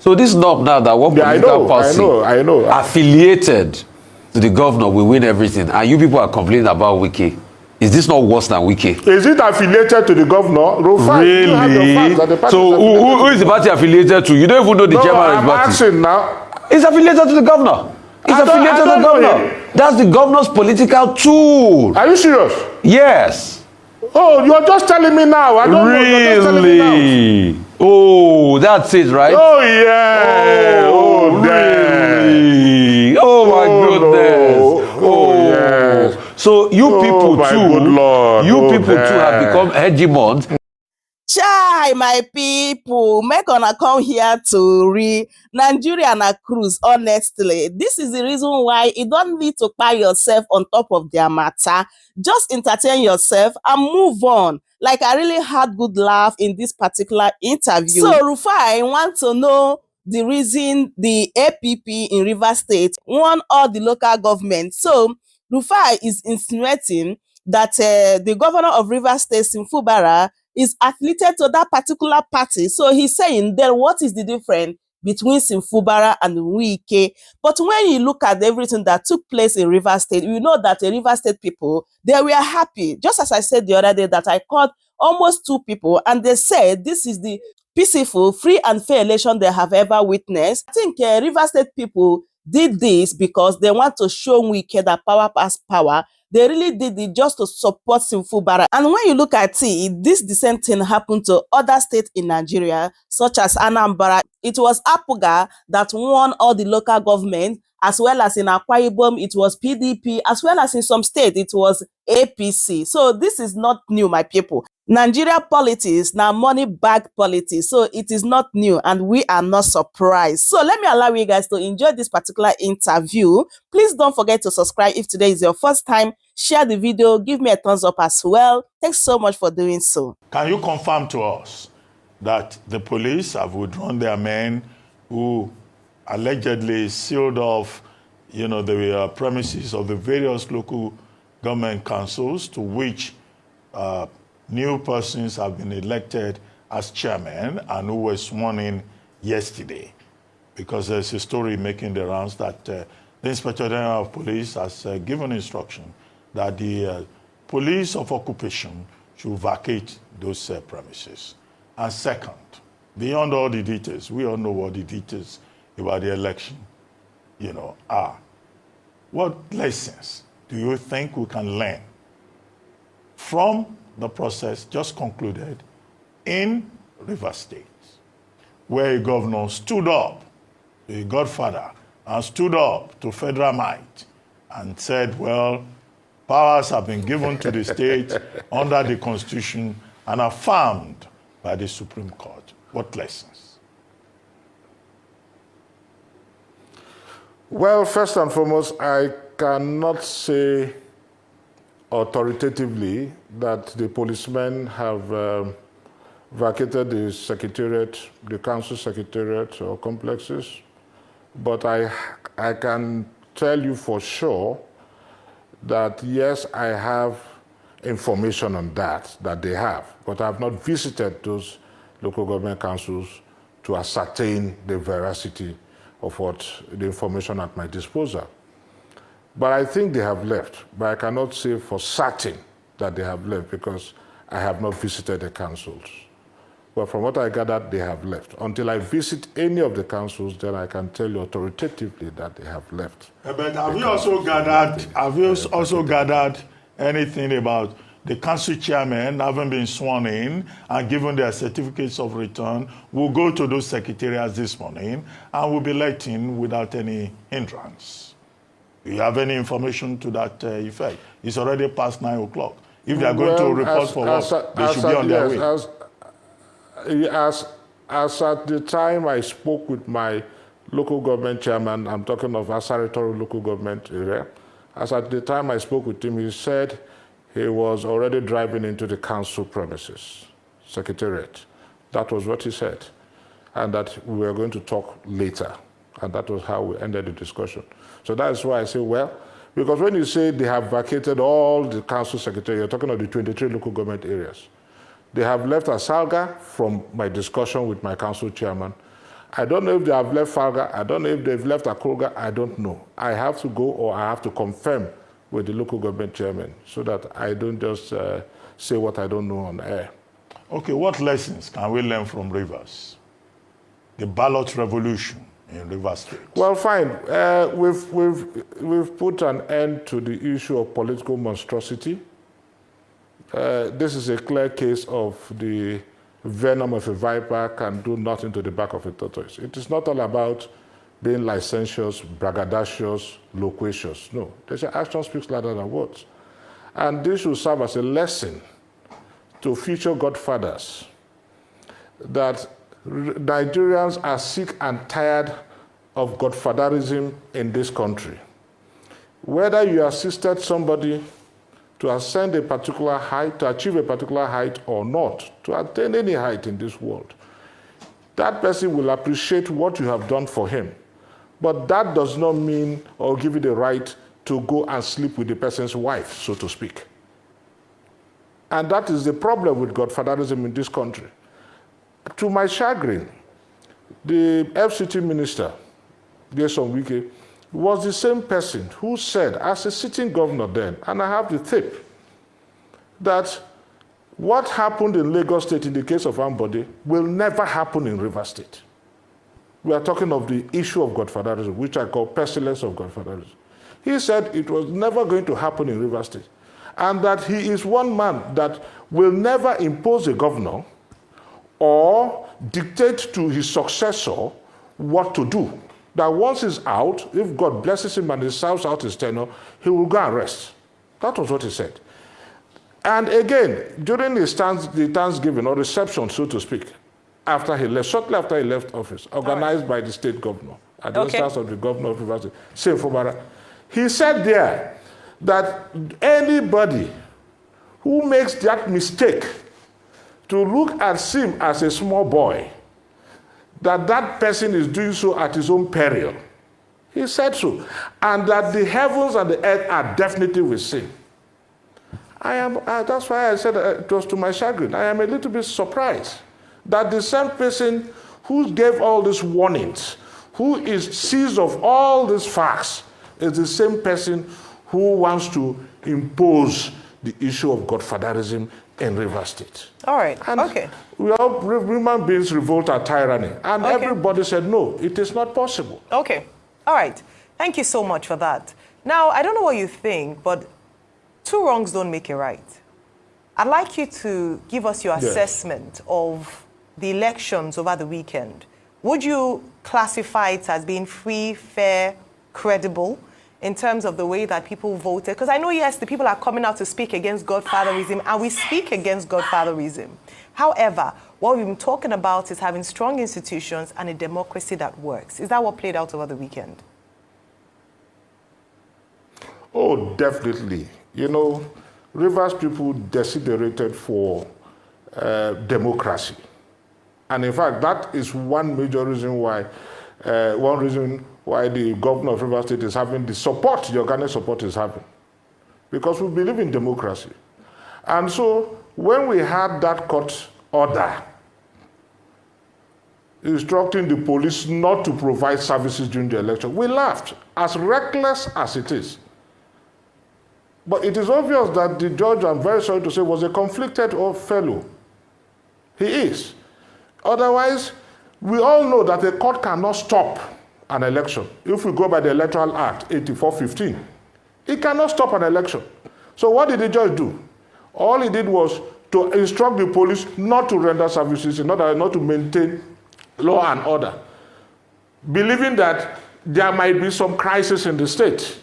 So this is not now that one political party I know. affiliated to the governor will win everything, and you people are complaining about Wike. Is this not worse than Wike? Is it affiliated to the governor? Rufai, really? You have your facts that the party so who is the party affiliated to? You don't even know the chairman of the party. I'm asking now. It's affiliated to the governor. It's affiliated to the governor. That's the governor's political tool. Are you serious? Yes. Oh, you're just telling me now. I don't know. You're just telling me now. Oh, that's it, right? Oh, yeah. Oh, really? Oh, my goodness. No. Oh, yes. So you people good Lord. You people too have become hegemons. Chai, my people, make una come here to read Nigeria na cruise, honestly. This is the reason why you don't need to buy yourself on top of their matter. Just entertain yourself and move on. Like, I really had good laugh in this particular interview. So, Rufai, want to know the reason the APP in Rivers State won all the local government. So, Rufai is insinuating that the governor of Rivers State, Fubara, is affiliated to that particular party. So he's saying, then what is the difference between Fubara and Wike? But when you look at everything that took place in Rivers State, you know that the Rivers State people, they were happy. Just as I said the other day that I called almost 2 people and they said this is the peaceful, free and fair election they have ever witnessed. I think Rivers State people did this because they want to show Wike that power pass power. They really did it just to support Fubara. And when you look at it, the same thing happened to other states in Nigeria, such as Anambra. It was Apuga that won all the local government, as well as in Akwa Ibom, it was PDP, as well as in some states, it was APC. So this is not new, my people. Nigeria politics, now money bag politics. So it is not new and we are not surprised. So let me allow you guys to enjoy this particular interview. Please don't forget to subscribe if today is your first time. Share the video, give me a thumbs up as well. Thanks so much for doing so. Can you confirm to us that the police have withdrawn their men who allegedly sealed off, the premises of the various local government councils to which new persons have been elected as chairman and who were sworn in yesterday? Because there's a story making the rounds that the Inspector General of Police has given instruction that the police of occupation should vacate those premises. And second, beyond all the details, we all know what the details about the election, are. What lessons do you think we can learn from the process just concluded in Rivers State, where a governor stood up, a godfather, and stood up to federal might and said, well, powers have been given to the state under the Constitution and affirmed by the Supreme Court. What lessons? Well, first and foremost, I cannot say authoritatively that the policemen have vacated the secretariat, the council secretariat or complexes, but I can tell you for sure that yes, I have information on that they have, but I have not visited those local government councils to ascertain the veracity of the information at my disposal. But I think they have left, but I cannot say for certain that they have left because I have not visited the councils. But from what I gathered, they have left. Until I visit any of the councils, then I can tell you authoritatively that they have left. But have you also gathered anything about the council chairmen having been sworn in and given their certificates of return? Will go to those secretariats this morning and will be let in without any hindrance. Do you have any information to that effect? It's already past 9 o'clock. If they are going to report for work, they should be on their way. As at the time I spoke with my local government chairman, I'm talking of Electoral local government area, as at the time I spoke with him, he said he was already driving into the council premises, secretariat. That was what he said. And that we were going to talk later. And that was how we ended the discussion. So that's why I say, well, because when you say they have vacated all the council secretariat, you're talking of the 23 local government areas. They have left Asalga from my discussion with my council chairman, I don't know if they have left Falga. I don't know if they've left Akroga. I don't know. I have to go or I have to confirm with the local government chairman so that I don't just say what I don't know on air. Okay, what lessons can we learn from Rivers? The ballot revolution in Rivers State. Well, fine. We've put an end to the issue of political monstrosity. This is a clear case of the venom of a viper can do nothing to the back of a tortoise. It is not all about being licentious, braggadocious, loquacious. No, they say action speaks louder than words. And this should serve as a lesson to future godfathers that Nigerians are sick and tired of godfatherism in this country. Whether you assisted somebody to ascend a particular height, to achieve a particular height or not, to attain any height in this world, that person will appreciate what you have done for him. But that does not mean or give you the right to go and sleep with the person's wife, so to speak. And that is the problem with godfatherism in this country. To my chagrin, the FCT minister, Nyesom Wike, was the same person who said, as a sitting governor then, and I have the tape, that what happened in Lagos State in the case of Ambode will never happen in Rivers State. We are talking of the issue of godfatherism, which I call pestilence of godfatherism. He said it was never going to happen in Rivers State, and that he is one man that will never impose a governor or dictate to his successor what to do. That once he's out, if God blesses him and he serves out his tenure, he will go and rest. That was what he said. And again, during the Thanksgiving or reception, so to speak, after he left, shortly after he left office, organized by the state governor, at the instance of the governor of Rivers State, Fubara, he said there that anybody who makes that mistake to look at him as a small boy, that person is doing so at his own peril. He said so. And that the heavens and the earth are definitely with sin. That's why I said it was to my chagrin. I am a little bit surprised that the same person who gave all these warnings, who is seized of all these facts, is the same person who wants to impose the issue of godfatherism in Rivers State. All right, and okay. We all human beings revolt at tyranny. And everybody said, no, it is not possible. Okay, all right. Thank you so much for that. Now, I don't know what you think, but two wrongs don't make a right. I'd like you to give us your assessment of the elections over the weekend. Would you classify it as being free, fair, credible, in terms of the way that people voted? Because I know, yes, the people are coming out to speak against godfatherism, and we speak against godfatherism. However, what we've been talking about is having strong institutions and a democracy that works. Is that what played out over the weekend? Oh, definitely. You know, Rivers people desiderated for democracy. And in fact, that is one major reason why, the governor of Rivers State is having the support, the organic support is having. Because we believe in democracy. And so when we had that court order instructing the police not to provide services during the election, we laughed, as reckless as it is. But it is obvious that the judge, I'm very sorry to say, was a conflicted fellow. He is. Otherwise, we all know that the court cannot stop an election. If we go by the Electoral Act 8415, it cannot stop an election. So what did the judge do? All he did was to instruct the police not to render services in order not to maintain law and order, believing that there might be some crisis in the state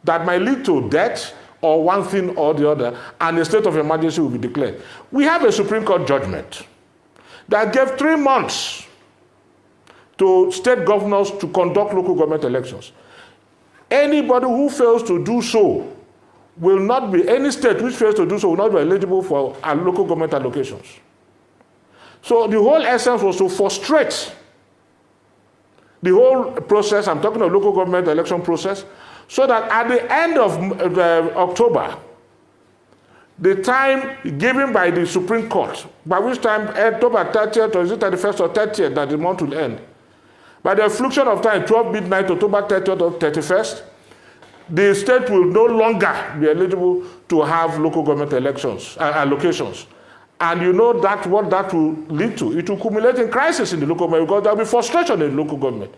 that might lead to death or one thing or the other, and a state of emergency will be declared. We have a Supreme Court judgment that gave 3 months to state governors to conduct local government elections. Anybody who fails to do so will not be, any state which fails to do so will not be eligible for local government allocations. So the whole essence was to frustrate the whole process, I'm talking of local government election process, so that at the end of October, the time given by the Supreme Court, by which time October 30th or is it 31st or 30th that the month will end, By the fluctuation of time, 12 midnight, October 30th or 31st, the state will no longer be eligible to have local government elections, allocations. And you know that what that will lead to? It will accumulate in crisis in the local government because there will be frustration in the local government,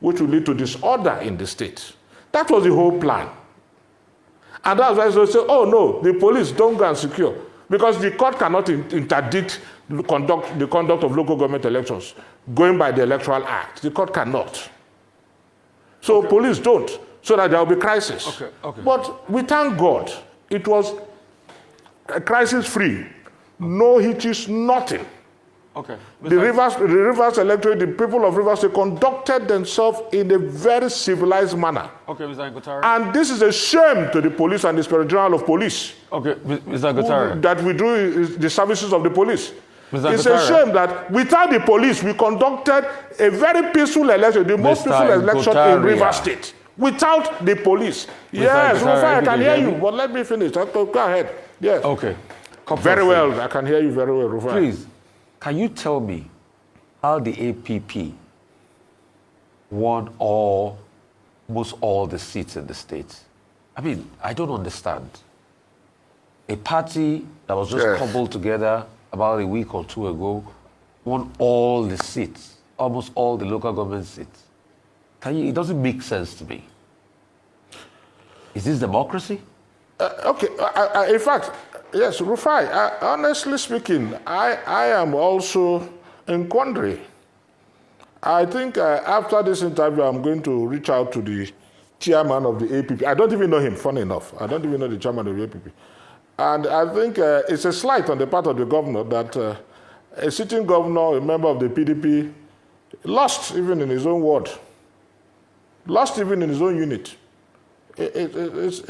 which will lead to disorder in the state. That was the whole plan. And that's why they say, oh no, the police don't go and secure. Because the court cannot interdict the conduct of local government elections going by the Electoral Act. The court cannot. So police don't, so that there will be crisis. But we thank God, it was crisis-free. No hitches, nothing. The Rivers electorate, the people of Rivers, they conducted themselves in a very civilized manner. Mr. Nkotari. And this is a shame to the police and the Inspector General of Police. Mr. Nkotari. That we do the services of the police. Mr. It's Nkotari. a shame that without the police, we conducted a very peaceful election, the most peaceful election in Rivers State. Without the police. Yes, Rufai, I can hear you, but let me finish. Go ahead. Yes. Very well, I can hear you very well, Rufai. Please, can you tell me how the APP won almost all the seats in the state? I mean, I don't understand. A party that was just cobbled together about a week or two ago won all the seats, almost all the local government seats. It doesn't make sense to me. Is this democracy? In fact, yes, Rufai, honestly speaking, I am also in quandary. I think after this interview, I'm going to reach out to the chairman of the APP. I don't even know him, funny enough. I don't even know the chairman of the APP. And I think it's a slight on the part of the governor that a sitting governor, a member of the PDP, lost even in his own ward, lost even in his own unit. It's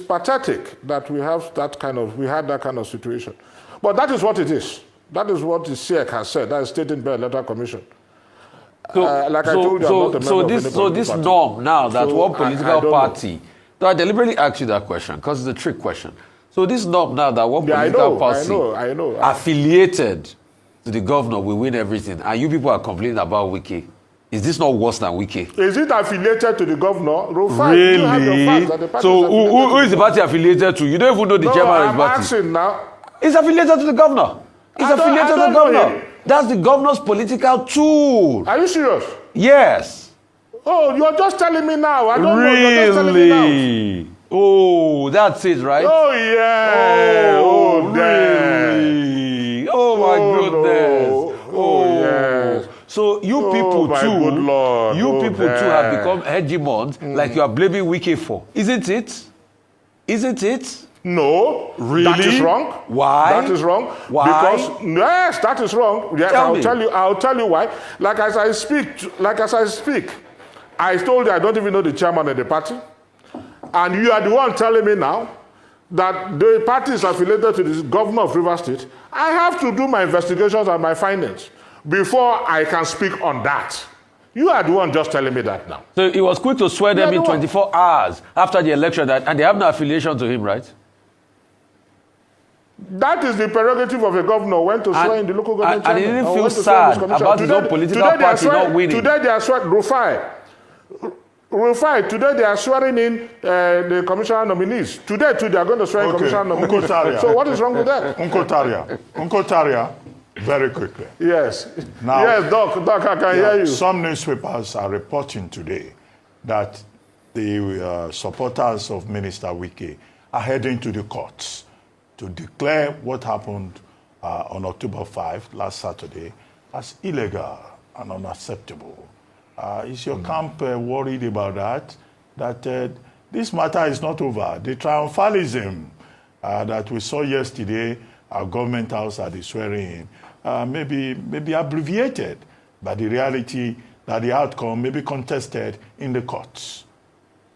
pathetic that we had that kind of situation. But that is what it is. That is what the SEC has said. That is stated by the Electoral Commission. Like I told you, I'm not a member of any political party. This norm now that one political party, so I deliberately asked you that question because it's a trick question. So this norm now that one political party I know. affiliated to the governor will win everything, and you people are complaining about Wike. Is this not worse than Wike? Is it affiliated to the governor? Rufai, really? You have your facts that the party so who is the party affiliated to? You don't even know the chairman of the party. I'm asking now. It's affiliated to the governor. It's affiliated to the governor. That's the governor's political tool. Are you serious? Yes. Oh, you're just telling me now. I don't know. You're just telling me now. Oh, that's it, right? Oh, yeah. Oh, really? Oh, my goodness. No. Oh, yes. So you people good Lord. too have become hegemons like you are blaming Wike for. Isn't it? Isn't it? No. Really? That is wrong. Why? That is wrong. Why? Because yes, that is wrong. Yes, I'll tell you why. Like as I speak, I told you I don't even know the chairman of the party. And you are the one telling me now that the party is affiliated to the governor of Rivers State. I have to do my investigations and my findings before I can speak on that. You are the one just telling me that now. So he was quick to swear them in 24 hours after the election, and they have no affiliation to him, right? That is the prerogative of a governor when to swear in the local government. And he didn't feel sad about his own political party not winning. Today they are swearing, Rufai, today they are swearing in the commissioner nominees. Today too they are going to swear in commissioner nominees. So what is wrong with that? Unkotaria, very quickly. Yes. Now, yes, Doc, I can hear you. Some newspapers are reporting today that the supporters of Minister Wike are heading to the courts to declare what happened on October 5, last Saturday, as illegal and unacceptable. Is your camp worried about that? That this matter is not over. The triumphalism that we saw yesterday, our government house at the swearing in, maybe abbreviated, but the reality that the outcome may be contested in the courts.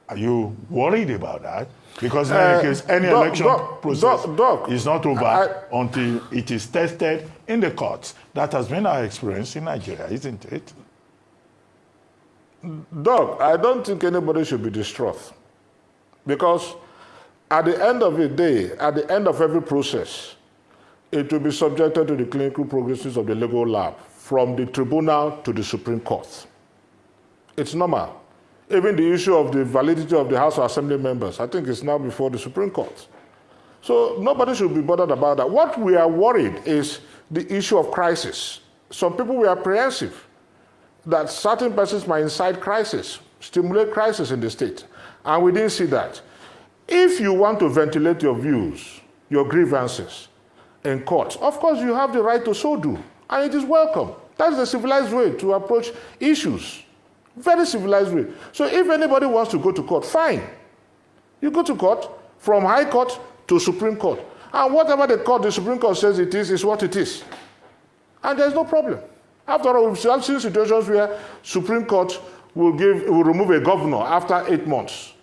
Are you worried about that? Because in any case, any election process is not over until it is tested in the courts. That has been our experience in Nigeria, isn't it? Doc, I don't think anybody should be distraught. Because at the end of the day, at the end of every process, it will be subjected to the clinical progresses of the legal lab, from the tribunal to the Supreme Court. It's normal. Even the issue of the validity of the House of Assembly members, I think it's now before the Supreme Court. So nobody should be bothered about that. What we are worried is the issue of crisis. Some people were apprehensive that certain persons might incite crisis, stimulate crisis in the state, and we didn't see that. If you want to ventilate your views, your grievances in court, of course you have the right to so do, and it is welcome. That's the civilized way to approach issues. Very civilized way. So if anybody wants to go to court, fine. You go to court, from High Court to Supreme Court. And whatever the Supreme Court says it is what it is. And there's no problem. After all, we've seen situations where Supreme Court will remove a governor after 8 months.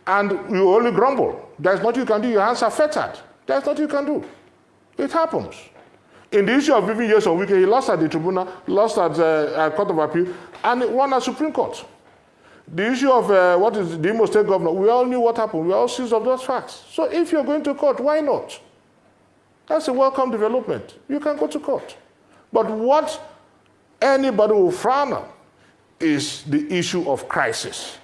And you only grumble. There's nothing you can do. Your hands are fettered. There's nothing you can do. It happens. In the issue of giving Nyesom Wike, he lost at the tribunal, lost at Court of Appeal, and won at Supreme Court. The issue of what is the Imo State governor, we all knew what happened. We all seized of those facts. So if you're going to court, why not? That's a welcome development. You can go to court. But what anybody will frown on is the issue of crisis.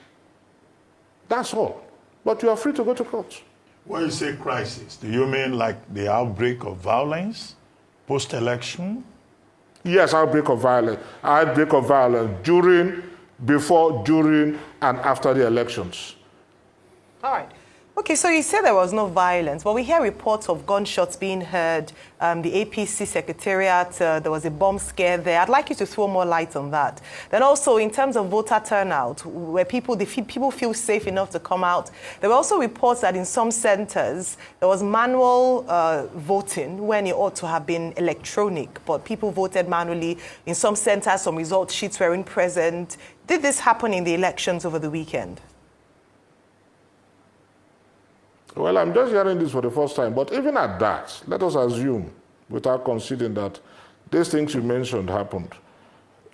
That's all. But you are free to go to court. When you say crisis, do you mean like the outbreak of violence post-election? Yes, outbreak of violence. Outbreak of violence during, before, during, and after the elections. All right. Okay, so you said there was no violence, but we hear reports of gunshots being heard. The APC secretariat, there was a bomb scare there. I'd like you to throw more light on that. Then also, in terms of voter turnout, where people feel safe enough to come out, there were also reports that in some centers, there was manual voting when it ought to have been electronic, but people voted manually. In some centers, some result sheets weren't present. Did this happen in the elections over the weekend? Well, I'm just hearing this for the first time, but even at that, let us assume, without conceding, that these things you mentioned happened.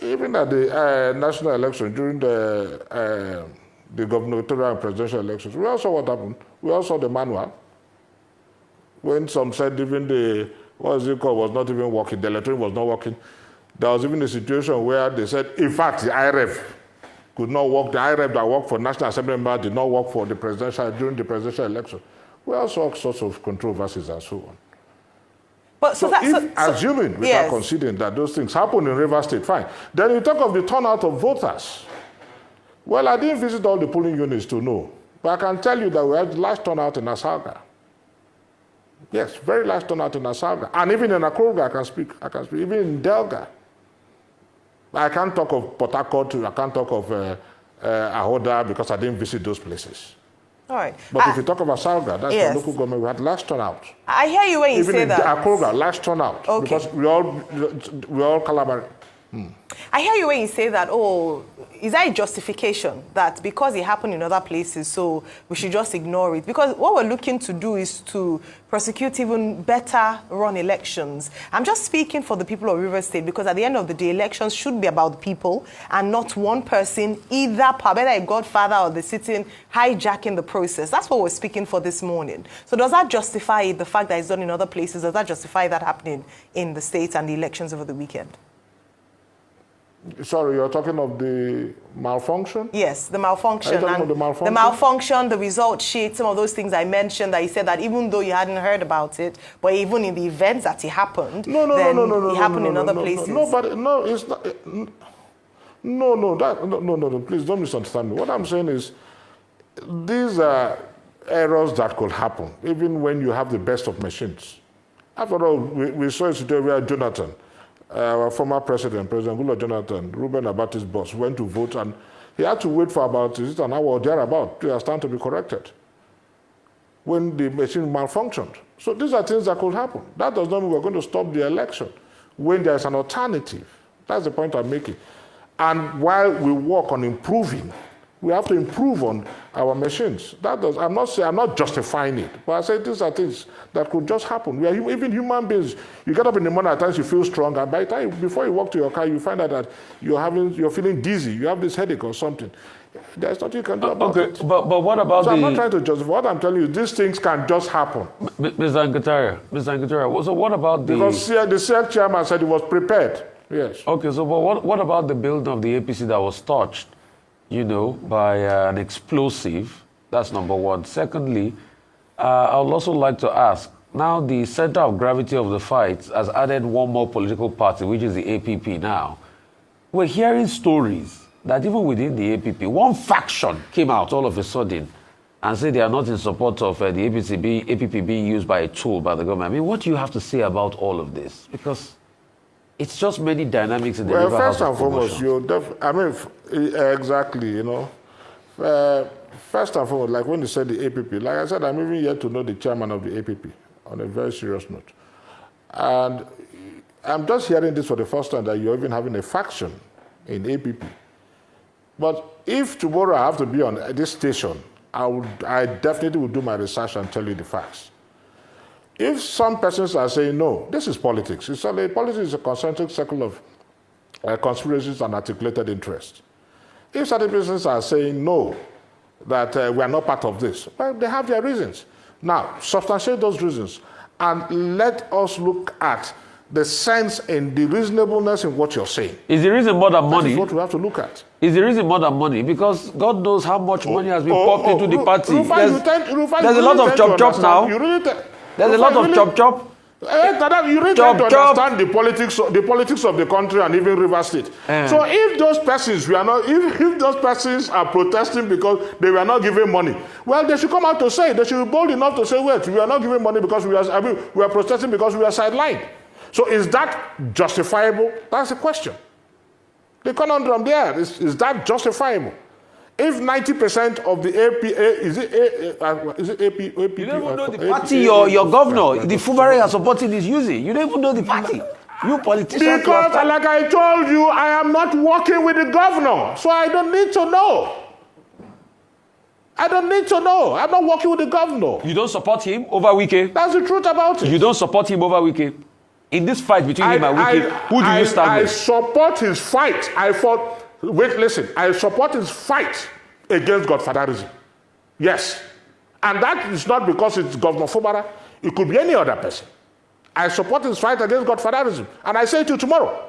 Even at the national election, during the gubernatorial and presidential elections, we all saw what happened. We all saw the manual. When some said even the, what is it called, was not even working, the electronic was not working, there was even a situation where they said, in fact, the IRF could not work. The IRF that worked for National Assembly members did not work for the presidential, during the presidential election. We also saw sorts of controversies and so on. But assuming, without yes, considering that those things happen in Rivers State, fine. Then you talk of the turnout of voters. Well, I didn't visit all the polling units to know, but I can tell you that we had large turnout in Asaga. Yes, very large turnout in Asaga. And even in Akroga, I can speak. Even in Delga. I can't talk of Port Harcourt, I can't talk of Ahoda because I didn't visit those places. all right. But if you talk about Salga, that's yes, the local government, we had large turnout. I hear you when you even say that. Even in Akroga, large turnout. Okay. Because we all collaborate. I hear you when you say that, oh, is that a justification that because it happened in other places, so we should just ignore it? Because what we're looking to do is to prosecute even better run elections. I'm just speaking for the people of Rivers State because at the end of the day, elections should be about the people and not one person, either whether a godfather or the sitting hijacking the process. That's what we're speaking for this morning. So does that justify the fact that it's done in other places? Does that justify that happening in the states and the elections over the weekend? Sorry, you're talking of the malfunction? Yes, the malfunction. Are you talking about the malfunction? The malfunction, the result sheet, some of those things I mentioned that you said that even though you hadn't heard about it, but even in the events that it happened, it happened in other places. No, it's not. No, please don't misunderstand me. What I'm saying is, these are errors that could happen, even when you have the best of machines. After all, we saw a situation where Jonathan, our former president, President Goodluck Jonathan, Reuben Abati's boss, went to vote, and he had to wait for about an hour or thereabout to stand to be corrected when the machine malfunctioned. So these are things that could happen. That does not mean we're going to stop the election when there's an alternative. That's the point I'm making. And while we work on improving We have to improve on our machines. I'm not justifying it, but I say these are things that could just happen. We are even human beings. You get up in the morning, at times you feel strong, and by the time, before you walk to your car, you find out that you're feeling dizzy, you have this headache or something. There's nothing you can do about it. But what about I'm not trying to justify. What I'm telling you, these things can just happen. Mr. Ankataria, so what about the... Because the SEC chairman said he was prepared. Yes. Okay, so but what about the building of the APC that was touched, by an explosive? That's number one. Secondly, I would also like to ask, now the center of gravity of the fight has added one more political party, which is the APP now. We're hearing stories that even within the APP, one faction came out all of a sudden and said they are not in support of the APP being used by a tool by the government. I mean, what do you have to say about all of this? Because it's just many dynamics in the Well, river first house and foremost, exactly, first and foremost, like when you said the APP, like I said, I'm even yet to know the chairman of the APP on a very serious note. And I'm just hearing this for the first time, that you're even having a faction in APP. But if tomorrow I have to be on this station, I definitely will do my research and tell you the facts. If some persons are saying, no, this is politics. Politics is a concentric circle of conspiracies and articulated interests. If certain persons are saying, no, that we are not part of this, well, they have their reasons. Now, substantiate those reasons and let us look at the sense and the reasonableness in what you're saying. Is the reason more than money? That is what we have to look at. Is the reason more than money? Because God knows how much money has been pumped into the party. Rufai, there's a lot of chop-chop now. There's a lot of chop-chop. You really try to understand the politics of the country and even River State. So if those persons if those persons are protesting because they were not given money, well, they should come out to say. They should be bold enough to say, wait, we are not giving money because we are protesting because we are sidelined. So is that justifiable? That's the question. The conundrum there is that justifiable? If 90% of the APA is it AP? You don't even know the party your governor, the Fubara you are supporting, is using. You don't even know the party. You politicians. Because, like I told you, I am not working with the governor, so I don't need to know. I don't need to know. I'm not working with the governor. You don't support him over Wike? That's the truth about it. You don't support him over Wike? In this fight between him and Wike, who do you stand with? I support his fight. I support his fight against Godfatherism. Yes. And that is not because it's Governor Fubara. It could be any other person. I support his fight against Godfatherism. And I say it to you tomorrow.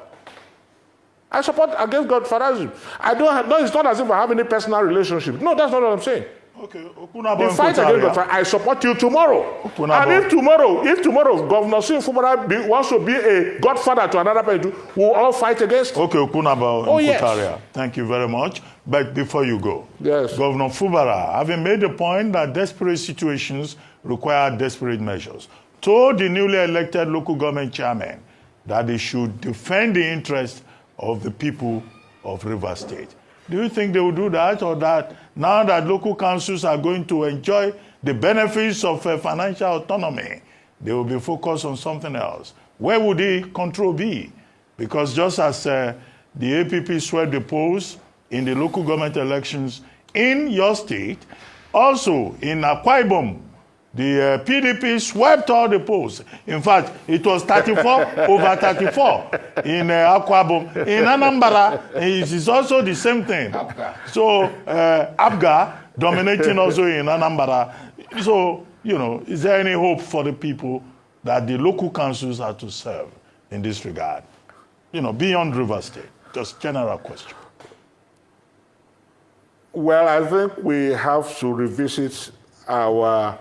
I support against Godfatherism. It's not as if I have any personal relationship. No, that's not what I'm saying. Okay. The fight against Godfatherism, I support you tomorrow. And if tomorrow Governor Fubara wants to be a godfather to another person, we'll all fight against him. Okay, Okunaba Nkutaria. Yes. Thank you very much. But before you go, yes, Governor Fubara, having made the point that desperate situations require desperate measures, told the newly elected local government chairman that they should defend the interests of the people of River State. Do you think they will do that, or that now that local councils are going to enjoy the benefits of financial autonomy, they will be focused on something else? Where would the control be? Because just as the APP swept the polls in the local government elections in your state, also in Akwa Ibom, the PDP swept all the polls. In fact, it was 34 over 34 in Akwa Ibom. In Anambra, it is also the same thing. So, Abga dominating also in Anambra. So, is there any hope for the people that the local councils are to serve in this regard? Beyond River State. Just general question. Well, I think we have to revisit our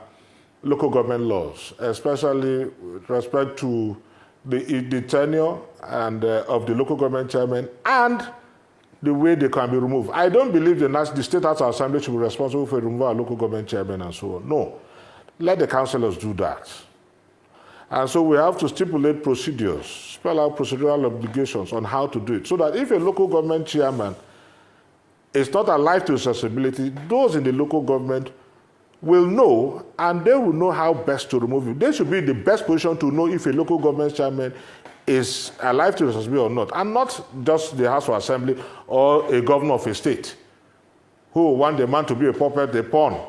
local government laws, especially with respect to the tenure and of the local government chairman and the way they can be removed. I don't believe the State House Assembly should be responsible for removing our local government chairman and so on. No, let the councillors do that. And so we have to stipulate procedures, spell out procedural obligations on how to do it, so that if a local government chairman is not alive to accessibility, those in the local government will know, and they will know how best to remove it. They should be in the best position to know if a local government chairman is alive to responsibility or not, and not just the House of Assembly or a governor of a state. who want the man to be a puppet, a pawn,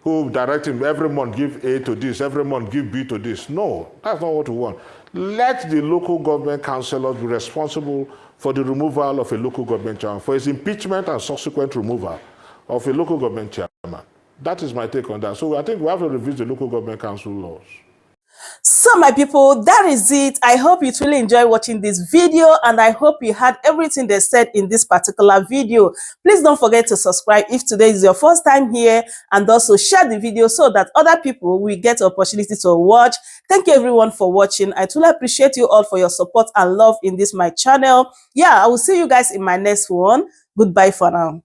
who direct him every month give A to this, every month give B to this. No, that's not what we want. Let the local government councillors be responsible for the removal of a local government chairman, for his impeachment and subsequent removal of a local government chairman. That is my take on that. So I think we have to review the local government council laws. So my people, that is it. I hope you truly enjoy watching this video, and I hope you had everything they said in this particular video. Please don't forget to subscribe if today is your first time here, and also share the video so that other people will get the opportunity to watch. Thank you everyone for watching. I truly appreciate you all for your support and love in this my channel. Yeah, I will see you guys in my next one. Goodbye for now.